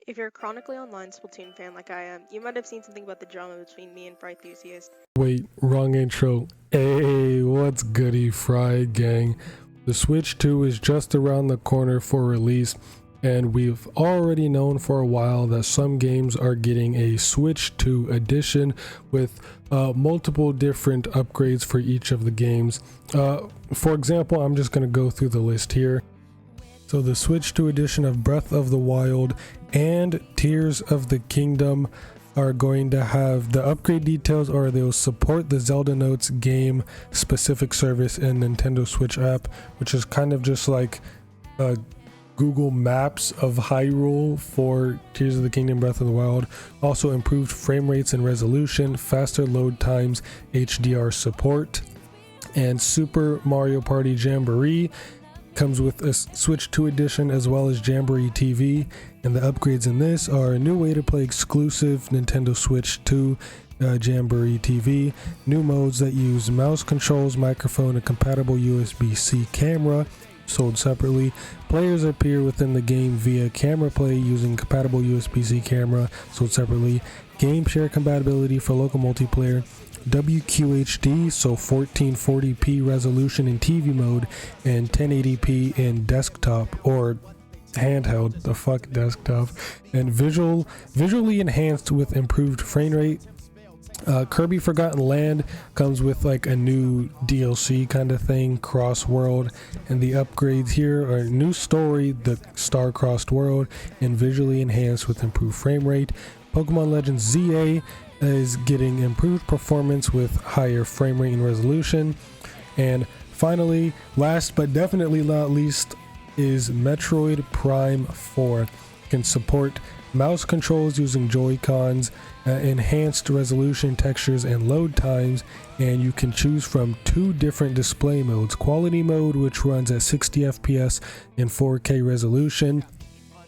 If you're a chronically online Splatoon fan like I am, you might have seen something about the drama between me and Fryethusiast. Wait, wrong intro. Hey, what's goody, Frye Gang? The Switch 2 is just around the corner for release, and we've already known for a while that some games are getting a Switch 2 edition with multiple different upgrades for each of the games. For example, I'm just going to go through the list here. So the Switch 2 edition of Breath of the Wild and Tears of the Kingdom are going to have the upgrade details, or they'll support the Zelda Notes game specific service and Nintendo Switch app, which is kind of just like Google Maps of Hyrule for Tears of the Kingdom, Breath of the Wild. Also improved frame rates and resolution, faster load times, HDR support, and Super Mario Party Jamboree comes with a Switch 2 edition as well as Jamboree TV, and the upgrades in this are a new way to play exclusive Nintendo Switch 2 Jamboree TV, new modes that use mouse controls, microphone, and compatible USB-C camera sold separately. Players appear within the game via camera play using compatible USB-C camera sold separately. Game share compatibility for local multiplayer. WQHD, so 1440p resolution in TV mode, and 1080p in desktop or handheld, the fuck desktop, and visually enhanced with improved frame rate. Kirby Forgotten Land comes with like a new DLC kind of thing, cross world, and the upgrades here are new story, the star-crossed world, and visually enhanced with improved frame rate. Pokemon Legends ZA is getting improved performance with higher frame rate and resolution. And finally, last but definitely not least, is Metroid Prime 4. Can support mouse controls using Joy-Cons, enhanced resolution, textures, and load times, and you can choose from two different display modes: quality mode, which runs at 60 FPS and 4K resolution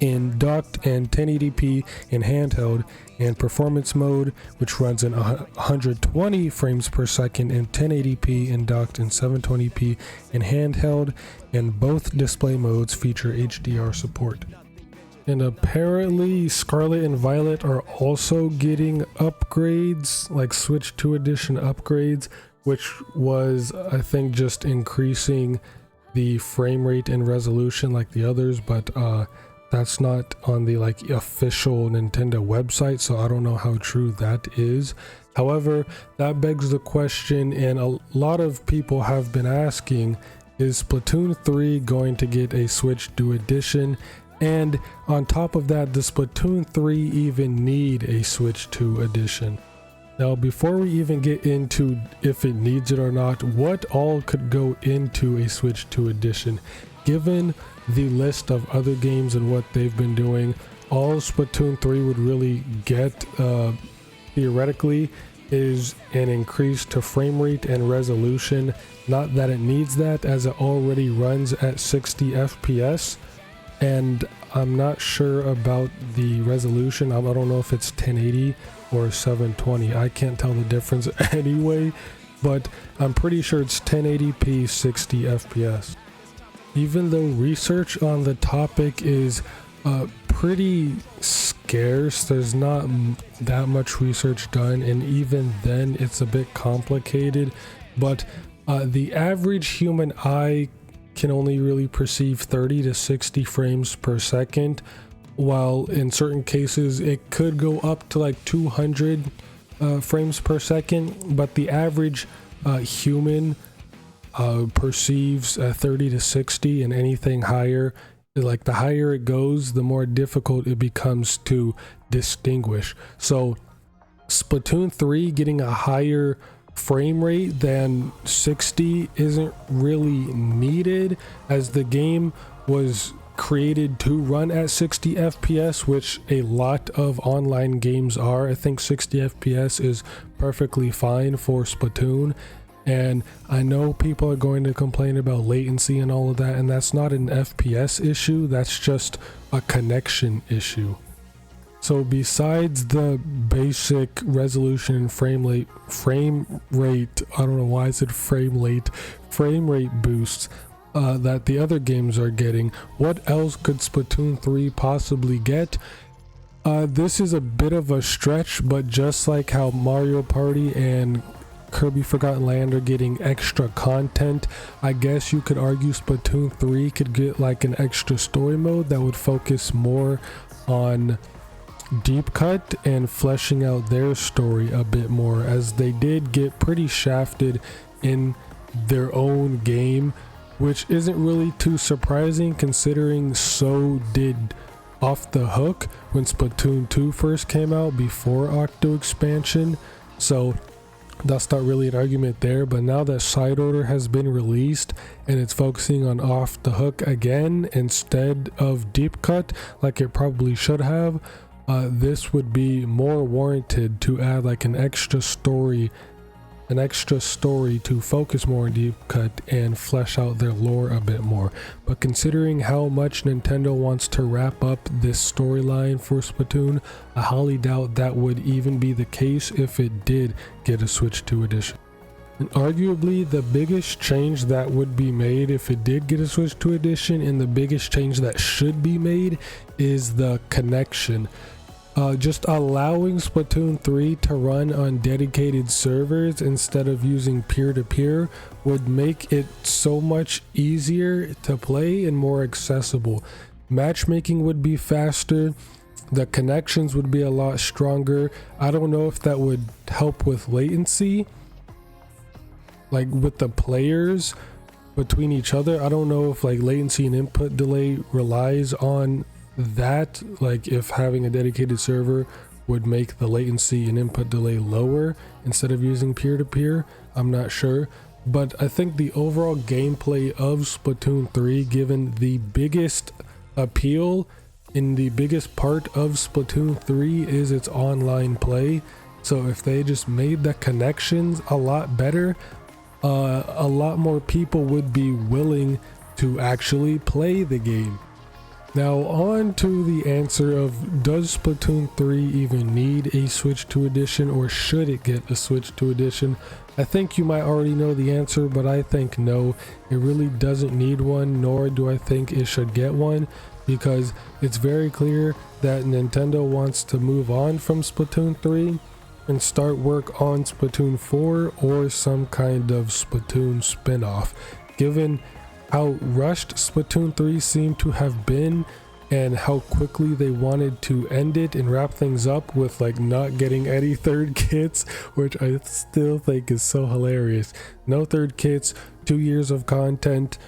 in docked, and 1080p in handheld, and performance mode, which runs in 120 frames per second and 1080p in docked and 720p in handheld, and both display modes feature HDR support. And apparently Scarlet and Violet are also getting upgrades, like Switch 2 edition upgrades, which was, I think, just increasing the frame rate and resolution like the others, but that's not on the like official Nintendo website, so I don't know how true that is. However, that begs the question, and a lot of people have been asking, is Splatoon 3 going to get a Switch 2 edition? And on top of that, does Splatoon 3 even need a Switch 2 edition? Now, before we even get into if it needs it or not, what all could go into a Switch 2 edition? Given the list of other games and what they've been doing, all Splatoon 3 would really get, theoretically, is an increase to frame rate and resolution. Not that it needs that, as it already runs at 60 FPS. And I'm not sure about the resolution. I don't know if it's 1080 or 720. I can't tell the difference anyway, but I'm pretty sure it's 1080p 60 FPS. Even though research on the topic is pretty scarce, there's not that much research done, and even then it's a bit complicated, but the average human eye can only really perceive 30 to 60 frames per second, while in certain cases it could go up to like 200 frames per second, but the average human perceives 30 to 60, and anything higher, like the higher it goes, the more difficult it becomes to distinguish. So Splatoon 3 getting a higher frame rate than 60 isn't really needed, as the game was created to run at 60 FPS, which a lot of online games are. I think 60 FPS is perfectly fine for Splatoon. And I know people are going to complain about latency and all of that, and that's not an FPS issue, that's just a connection issue. So besides the basic resolution and frame rate, I don't know why I said frame rate boosts that the other games are getting, what else could Splatoon 3 possibly get? This is a bit of a stretch, but just like how Mario Party and Kirby Forgotten Land are getting extra content, I guess you could argue Splatoon 3 could get like an extra story mode that would focus more on deep cut and fleshing out their story a bit more, as they did get pretty shafted in their own game, which isn't really too surprising considering so did Off the Hook when Splatoon 2 first came out before Octo expansion. So that's not really an argument there, but now that Side Order has been released and it's focusing on Off the Hook again instead of deep cut like it probably should have, this would be more warranted to add like an extra story to focus more on deep cut and flesh out their lore a bit more. But considering how much Nintendo wants to wrap up this storyline for Splatoon, I highly doubt that would even be the case if it did get a Switch 2 edition. And arguably the biggest change that would be made if it did get a Switch 2 edition, and the biggest change that should be made, is the connection. Just allowing Splatoon 3 to run on dedicated servers instead of using peer-to-peer would make it so much easier to play and more accessible. Matchmaking would be faster, the connections would be a lot stronger. I don't know if that would help with latency, like with the players between each other. I don't know if like latency and input delay relies on that, like if having a dedicated server would make the latency and input delay lower instead of using peer-to-peer. I'm not sure, but I think the overall gameplay of Splatoon 3, given the biggest appeal in the biggest part of Splatoon 3 is its online play. So if they just made the connections a lot better, a lot more people would be willing to actually play the game. Now on to the answer of, does Splatoon 3 even need a Switch 2 edition, or should it get a Switch 2 edition? I think you might already know the answer, but I think no, it really doesn't need one, nor do I think it should get one, because it's very clear that Nintendo wants to move on from Splatoon 3 and start work on Splatoon 4 or some kind of Splatoon spin-off. Given how rushed Splatoon 3 seemed to have been and how quickly they wanted to end it and wrap things up with like not getting any third kits, which I still think is so hilarious. No third kits, 2 years of content,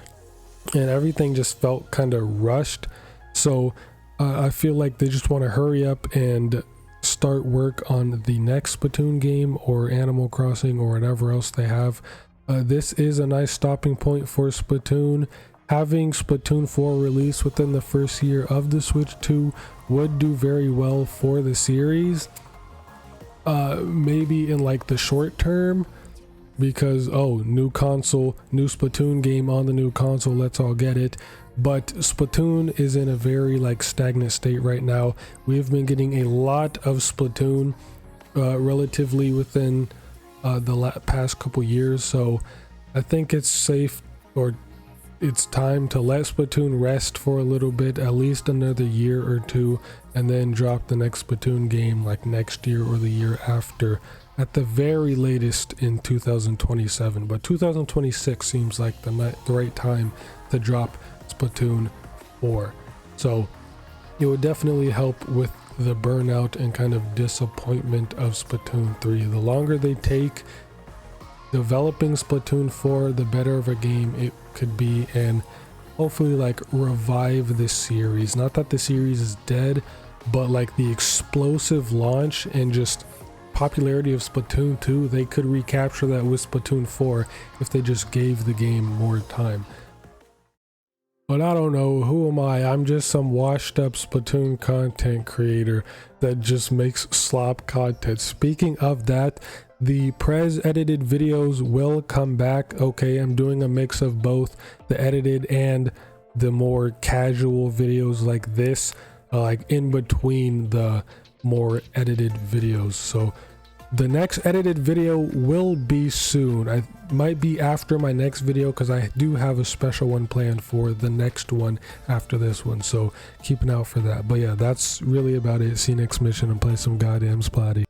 and everything just felt kind of rushed. So I feel like they just want to hurry up and start work on the next Splatoon game or Animal Crossing or whatever else they have. This is a nice stopping point for Splatoon. Having Splatoon 4 released within the first year of the Switch 2 would do very well for the series. Maybe in like the short term, because new console, new Splatoon game on the new console, let's all get it. But Splatoon is in a very like stagnant state right now. We've been getting a lot of Splatoon relatively within the past couple years, so I think it's safe, or it's time to let Splatoon rest for a little bit, at least another year or two, and then drop the next Splatoon game like next year or the year after, at the very latest in 2027. But 2026 seems like the right time to drop Splatoon 4. So it would definitely help with the burnout and kind of disappointment of Splatoon 3. The longer they take developing Splatoon 4, the better of a game it could be, and hopefully like revive this series. Not that the series is dead, but like the explosive launch and just popularity of Splatoon 2, they could recapture that with Splatoon 4 if they just gave the game more time. But I don't know, who am I? I'm just some washed up Splatoon content creator that just makes slop content. Speaking of that, the Prez edited videos will come back. Okay, I'm doing a mix of both the edited and the more casual videos like this, like in between the more edited videos. So The next edited video will be soon. I might be after my next video because I do have a special one planned for the next one after this one, so keep an eye out for that. But yeah, that's really about it. See you next mission and play some goddamn Splatty.